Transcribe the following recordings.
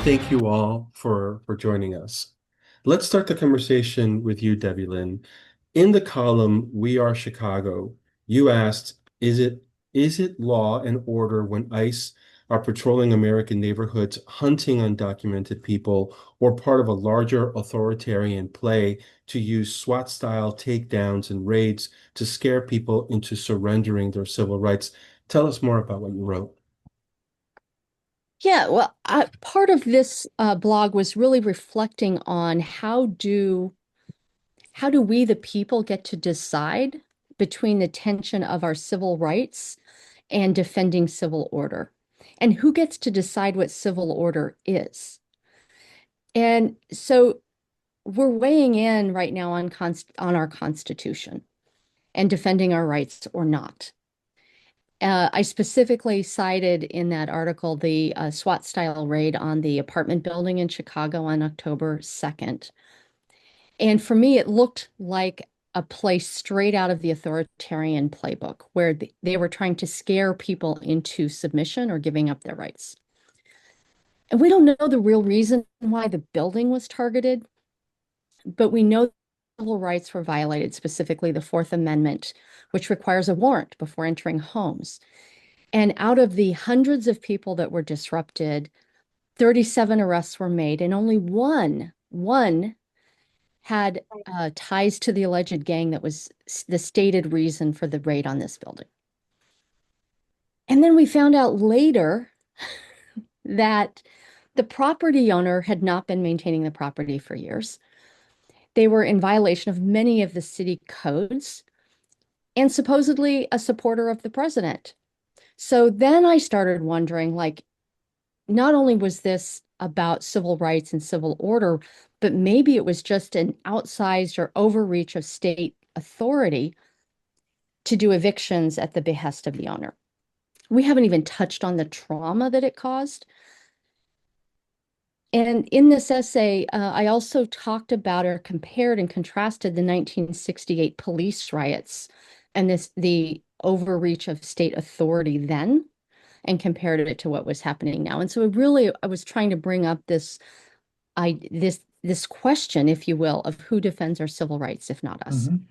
thank you all for joining us. Let's start the conversation with you, Debilyn. In the column "We Are Chicago," you asked, "Is it law and order when ICE are patrolling American neighborhoods, hunting undocumented people, or part of a larger authoritarian play to use SWAT-style takedowns and raids to scare people into surrendering their civil rights?" Tell us more about what you wrote. Yeah, well, part of this blog was really reflecting on how do we, the people, get to decide between the tension of our civil rights and defending civil order, and who gets to decide what civil order is. And so we're weighing in right now on our Constitution and defending our rights or not. I specifically cited in that article the SWAT-style raid on the apartment building in Chicago on October 2nd. And for me, it looked like a play straight out of the authoritarian playbook, where they were trying to scare people into submission or giving up their rights. And we don't know the real reason why the building was targeted, but we know civil rights were violated, specifically the Fourth Amendment, which requires a warrant before entering homes. And out of the hundreds of people that were disrupted, 37 arrests were made, and only one had ties to the alleged gang that was the stated reason for the raid on this building. And then we found out later that the property owner had not been maintaining the property for years. They were in violation of many of the city codes and supposedly a supporter of the president. So then I started wondering, like, not only was this about civil rights and civil order, but maybe it was just an outsized or overreach of state authority to do evictions at the behest of the owner. We haven't even touched on the trauma that it caused. And in this essay, I also talked about or compared and contrasted the 1968 police riots and the overreach of state authority then, and compared it to what was happening now. And so I was trying to bring up this question, if you will, of who defends our civil rights, if not us. Mhm.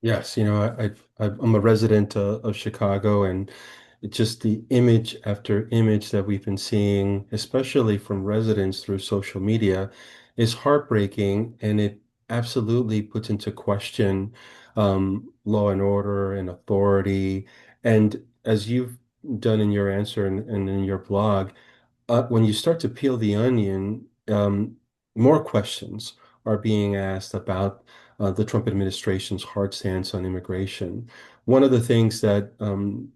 Yes, I'm a resident of Chicago, and it's just the image after image that we've been seeing, especially from residents through social media, is heartbreaking, and it absolutely puts into question law and order and authority. And as you've done in your answer and in your blog, when you start to peel the onion, more questions are being asked about the Trump administration's hard stance on immigration. One of the things that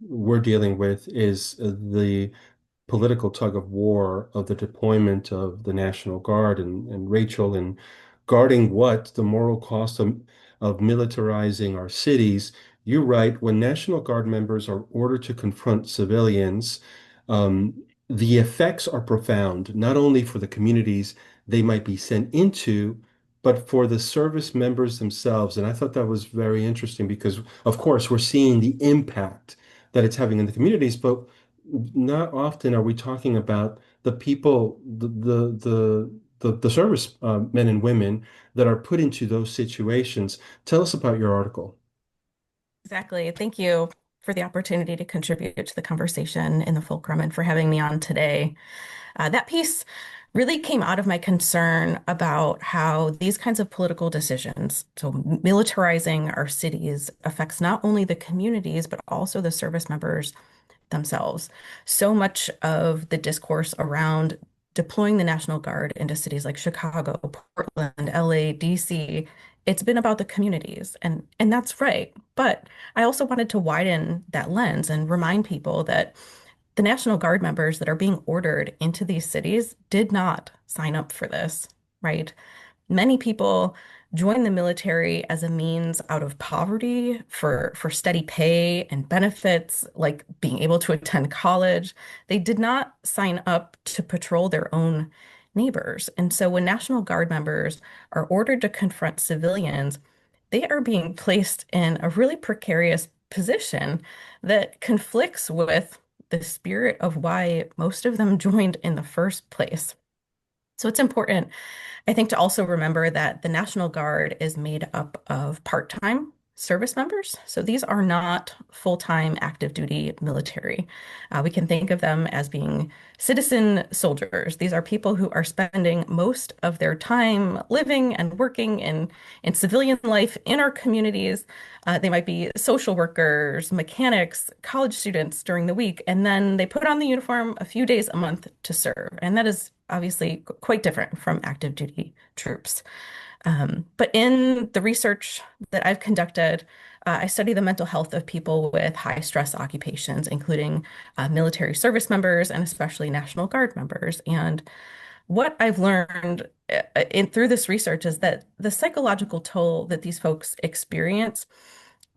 we're dealing with is the political tug of war of the deployment of the National Guard and Rachel, and guarding what the moral cost of militarizing our cities. You write, when National Guard members are ordered to confront civilians, um, the effects are profound, not only for the communities they might be sent into, but for the service members themselves. And I thought that was very interesting because, of course, we're seeing the impact that it's having in the communities, but not often are we talking about the people, the service men and women that are put into those situations. Tell us about your article. Exactly. Thank you for the opportunity to contribute to the conversation in the Fulcrum and for having me on today. That piece really came out of my concern about how these kinds of political decisions, so militarizing our cities, affects not only the communities, but also the service members themselves. So much of the discourse around deploying the National Guard into cities like Chicago, Portland, LA, DC, it's been about the communities, and that's right. But I also wanted to widen that lens and remind people that the National Guard members that are being ordered into these cities did not sign up for this, right? Many people join the military as a means out of poverty for steady pay and benefits, like being able to attend college. They did not sign up to patrol their own neighbors. And so when National Guard members are ordered to confront civilians, they are being placed in a really precarious position that conflicts with the spirit of why most of them joined in the first place. So it's important, I think, to also remember that the National Guard is made up of part-time service members. So these are not full-time active duty military. We can think of them as being citizen soldiers. These are people who are spending most of their time living and working in civilian life in our communities. They might be social workers, mechanics, college students during the week, and then they put on the uniform a few days a month to serve. And that is obviously quite different from active duty troops. But in the research that I've conducted, I study the mental health of people with high stress occupations, including military service members and especially National Guard members. And what I've learned through this research is that the psychological toll that these folks experience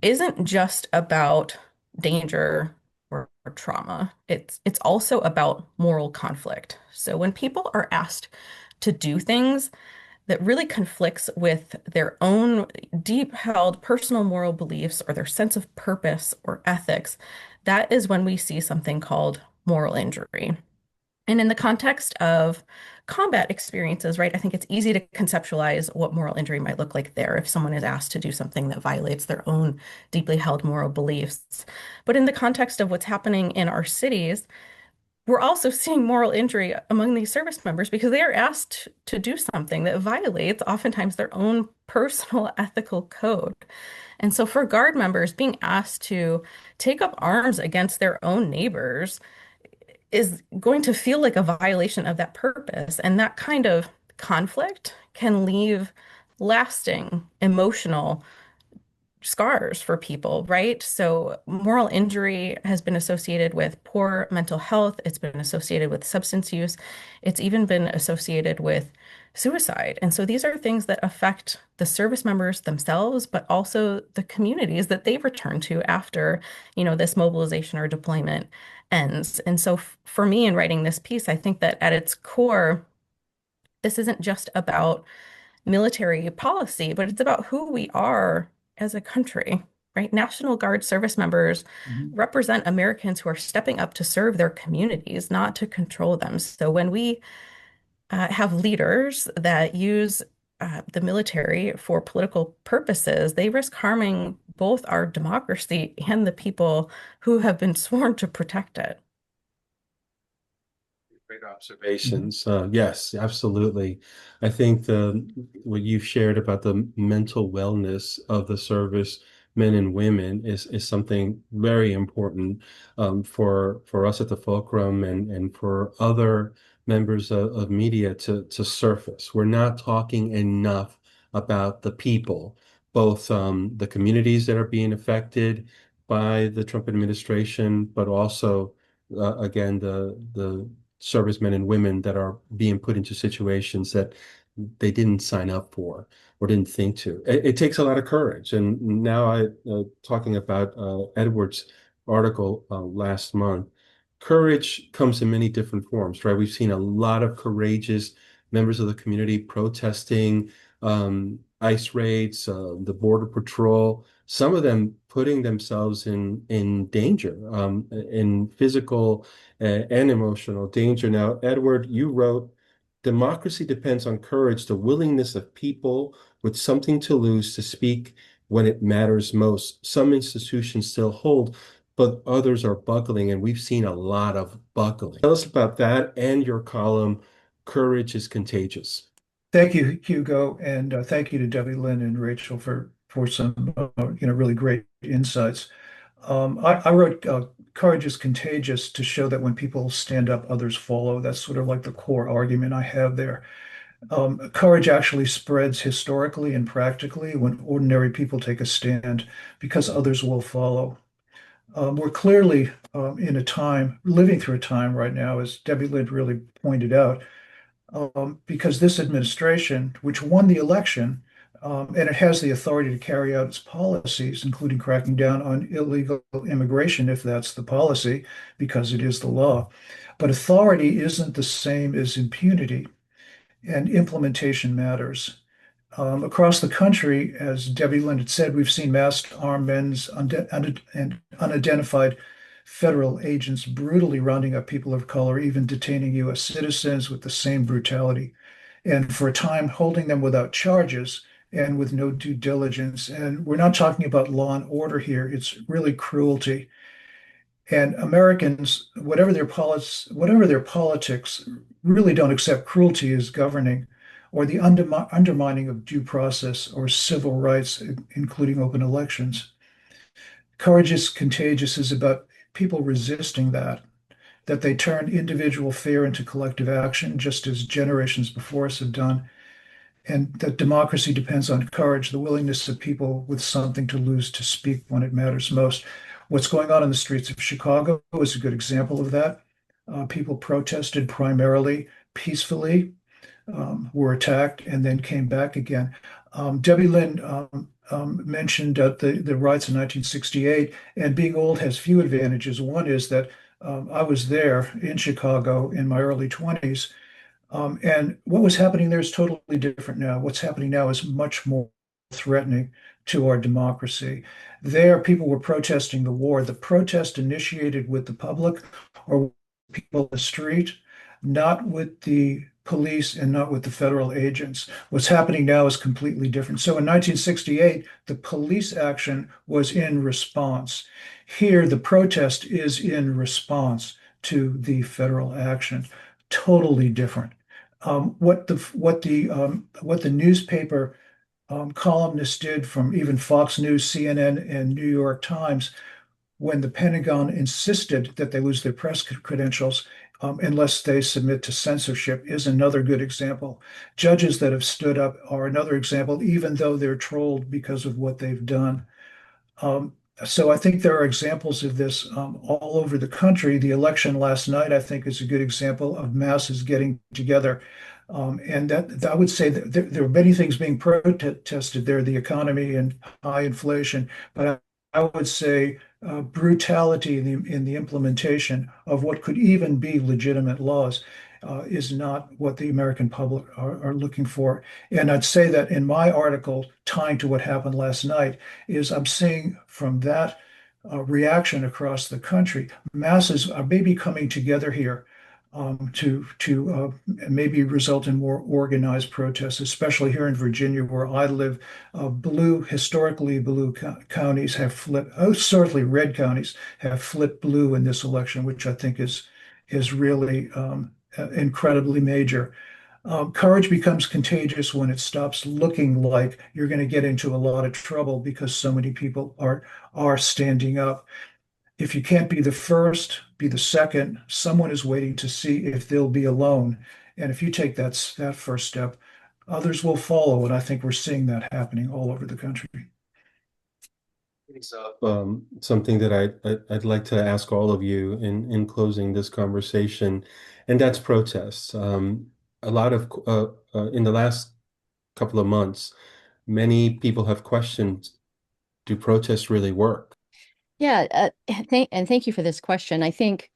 isn't just about danger or trauma. It's also about moral conflict. So when people are asked to do things that really conflicts with their own deep-held personal moral beliefs or their sense of purpose or ethics, that is when we see something called moral injury. And in the context of combat experiences, right, I think it's easy to conceptualize what moral injury might look like there if someone is asked to do something that violates their own deeply held moral beliefs. But in the context of what's happening in our cities, we're also seeing moral injury among these service members because they are asked to do something that violates oftentimes their own personal ethical code. And so for Guard members, being asked to take up arms against their own neighbors is going to feel like a violation of that purpose. And that kind of conflict can leave lasting emotional scars for people, right? So moral injury has been associated with poor mental health. It's been associated with substance use. It's even been associated with suicide. And so these are things that affect the service members themselves, but also the communities that they return to after, this mobilization or deployment ends. And so for me in writing this piece, I think that at its core, this isn't just about military policy, but it's about who we are as a country, right? National Guard service members represent Americans who are stepping up to serve their communities, not to control them. So when we have leaders that use the military for political purposes, they risk harming both our democracy and the people who have been sworn to protect it. Great observations. Yes, absolutely. I think what you've shared about the mental wellness of the service men and women is something very important for us at the Fulcrum and for other members of media to surface. We're not talking enough about the people, both the communities that are being affected by the Trump administration, but also again the servicemen and women that are being put into situations that they didn't sign up for or didn't think to. It takes a lot of courage. And now talking about Edward's article last month, courage comes in many different forms, right? We've seen a lot of courageous members of the community protesting ICE raids, the Border Patrol, some of them putting themselves in danger, in physical and emotional danger. Now, Edward, you wrote, democracy depends on courage, the willingness of people with something to lose to speak when it matters most. Some institutions still hold, but others are buckling, and we've seen a lot of buckling. Tell us about that and your column, Courage is Contagious. Thank you, Hugo, and thank you to Debilyn and Rachel for some really great insights. I wrote Courage is Contagious to show that when people stand up, others follow. That's sort of like the core argument I have there. Courage actually spreads historically and practically when ordinary people take a stand because others will follow. We're clearly living through a time right now, as Debilyn really pointed out, because this administration, which won the election, and it has the authority to carry out its policies, including cracking down on illegal immigration, if that's the policy, because it is the law. But authority isn't the same as impunity, and implementation matters. Across the country, as Debilyn had said, we've seen masked armed men and unidentified federal agents brutally rounding up people of color, even detaining U.S. citizens with the same brutality, and for a time holding them without charges and with no due diligence. And we're not talking about law and order here. It's really cruelty. And Americans, whatever their politics, really don't accept cruelty as governing, or the undermining of due process or civil rights, including open elections. Courage is contagious is about people resisting that they turn individual fear into collective action, just as generations before us have done, and that democracy depends on courage, the willingness of people with something to lose to speak when it matters most. What's going on in the streets of Chicago is a good example of that. People protested primarily peacefully, were attacked, and then came back again. Debilyn mentioned the riots in 1968, and being old has few advantages. One is that I was there in Chicago in my early 20s, and what was happening there is totally different now. What's happening now is much more threatening to our democracy. There, people were protesting the war. The protest initiated with the public or people in the street, not with the police and not with the federal agents. What's happening now is completely different. So in 1968, the police action was in response. Here, the protest is in response to the federal action. Totally different. What the newspaper columnists did from even Fox News, CNN, and New York Times when the Pentagon insisted that they lose their press credentials unless they submit to censorship is another good example. Judges that have stood up are another example, even though they're trolled because of what they've done. Um, so I think there are examples of this all over the country. The election last night, I think, is a good example of masses getting together. And that I would say that there are many things being protested there, the economy and high inflation, but I would say brutality in the implementation of what could even be legitimate laws is not what the American public are looking for. And I'd say that in my article, tying to what happened last night, is I'm seeing from that reaction across the country, masses are maybe coming together here to maybe result in more organized protests, especially here in Virginia, where I live. Historically blue counties have flipped. Oh, certainly red counties have flipped blue in this election, which I think is really incredibly major. Courage becomes contagious when it stops looking like you're going to get into a lot of trouble because so many people are standing up. If you can't be the first, be the second. Someone is waiting to see if they'll be alone. And if you take that first step, others will follow. And I think we're seeing that happening all over the country. Brings up something that I'd like to ask all of you in closing this conversation, and that's protests. A lot of in the last couple of months, many people have questioned, do protests really work? Yeah, thank you for this question. I think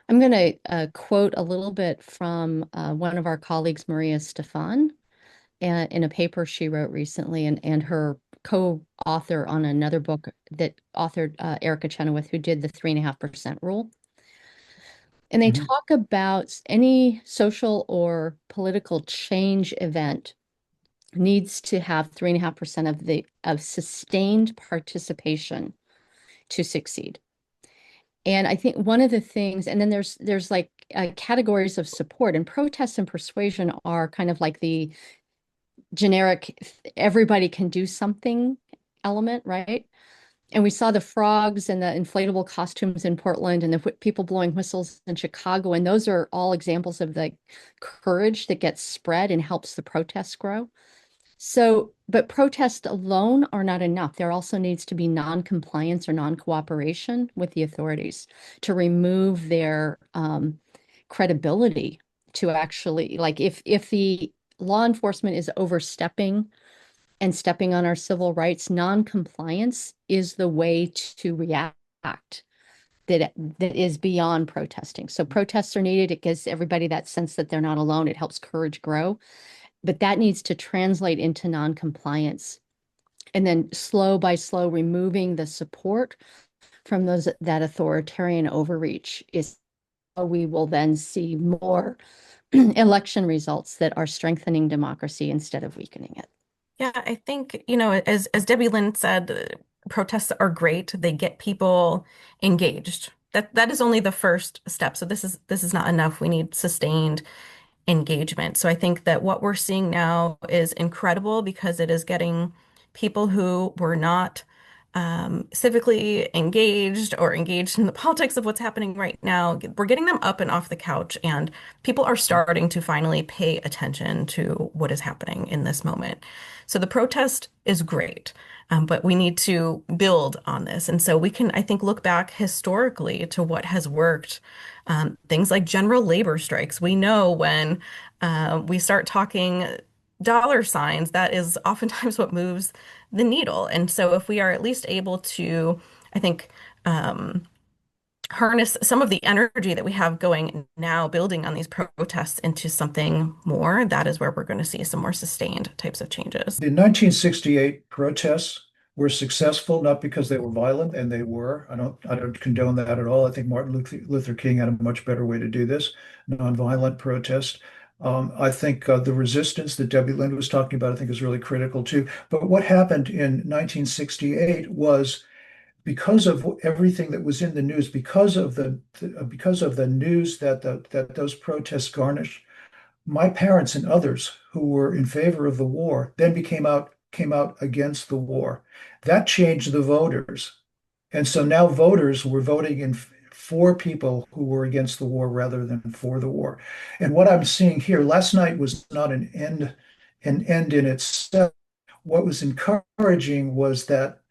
I'm going to quote a little bit from one of our colleagues, Maria Stefan, in a paper she wrote recently, and her co-author on another book that authored Erica Chenoweth, who did the 3.5% rule. And they talk about any social or political change event needs to have 3.5% of sustained participation to succeed. And I think one of the things, and then there's like categories of support, and protest and persuasion are kind of like the generic everybody can do something element, right? And we saw the frogs and the inflatable costumes in Portland and the people blowing whistles in Chicago, and those are all examples of the courage that gets spread and helps the protests grow. So, but protests alone are not enough. There also needs to be non-compliance or non-cooperation with the authorities to remove their credibility to actually, like if the law enforcement is overstepping and stepping on our civil rights, non-compliance is the way to react that is beyond protesting. So protests are needed. It gives everybody that sense that they're not alone. It helps courage grow. But that needs to translate into non-compliance. And then slow by slow removing the support from that authoritarian overreach is how we will then see more election results that are strengthening democracy instead of weakening it. Yeah, I think, as Debilyn said, protests are great. They get people engaged. That is only the first step. So this is not enough. We need sustained engagement. So I think that what we're seeing now is incredible because it is getting people who were not civically engaged or engaged in the politics of what's happening right now. We're getting them up and off the couch, and people are starting to finally pay attention to what is happening in this moment. So the protest is great. But we need to build on this. And so we can, I think, look back historically to what has worked. Things like general labor strikes. We know when we start talking dollar signs, that is oftentimes what moves the needle. And so if we are at least able to, I think, harness some of the energy that we have going now, building on these protests into something more, that is where we're going to see some more sustained types of changes. The 1968 protests were successful not because they were violent, and they were. I don't condone that at all. I think Martin Luther King had a much better way to do this, nonviolent protest. I think the resistance that Debilyn was talking about, I think, is really critical too. But what happened in 1968 was because of everything that was in the news, because of the news that those protests garnished, my parents and others who were in favor of the war then came out against the war. That changed the voters. And so now voters were voting in for people who were against the war rather than for the war. And what I'm seeing here, last night was not an end in itself. What was encouraging was that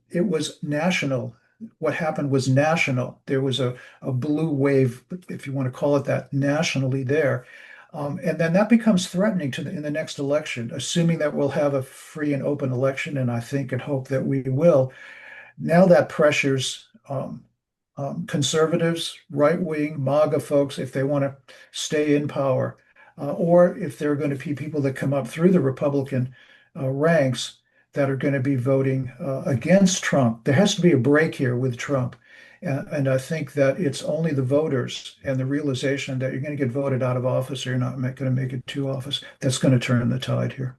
it was national. What happened was national. There was a blue wave, if you want to call it that, nationally there. And then that becomes threatening in the next election, assuming that we'll have a free and open election, and I think and hope that we will. Now that pressures conservatives, right-wing, MAGA folks, if they want to stay in power, or if there are going to be people that come up through the Republican ranks that are going to be voting against Trump. There has to be a break here with Trump. And I think that it's only the voters and the realization that you're going to get voted out of office or you're not going to make it to office that's going to turn the tide here.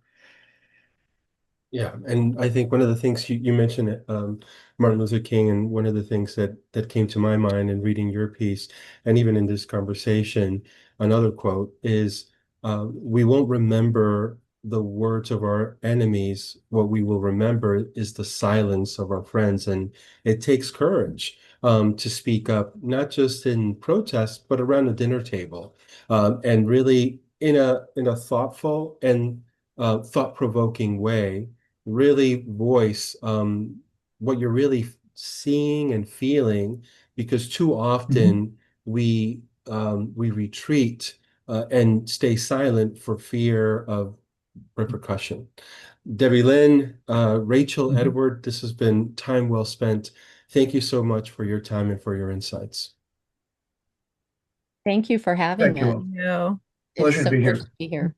Yeah, and I think one of the things you mentioned, Martin Luther King, and one of the things that came to my mind in reading your piece, and even in this conversation, another quote is, "We won't remember the words of our enemies. What we will remember is the silence of our friends." And it takes courage to speak up, not just in protest, but around a dinner table, and really in a thoughtful and thought-provoking way really voice what you're really seeing and feeling, because too Mhm. often we retreat and stay silent for fear of repercussion. Debilyn, Rachel, Mhm. Edward, this has been time well spent. Thank you so much for your time and for your insights. Thank you for having Thank you me. all. You. It's Pleasure to so be great here. to be here.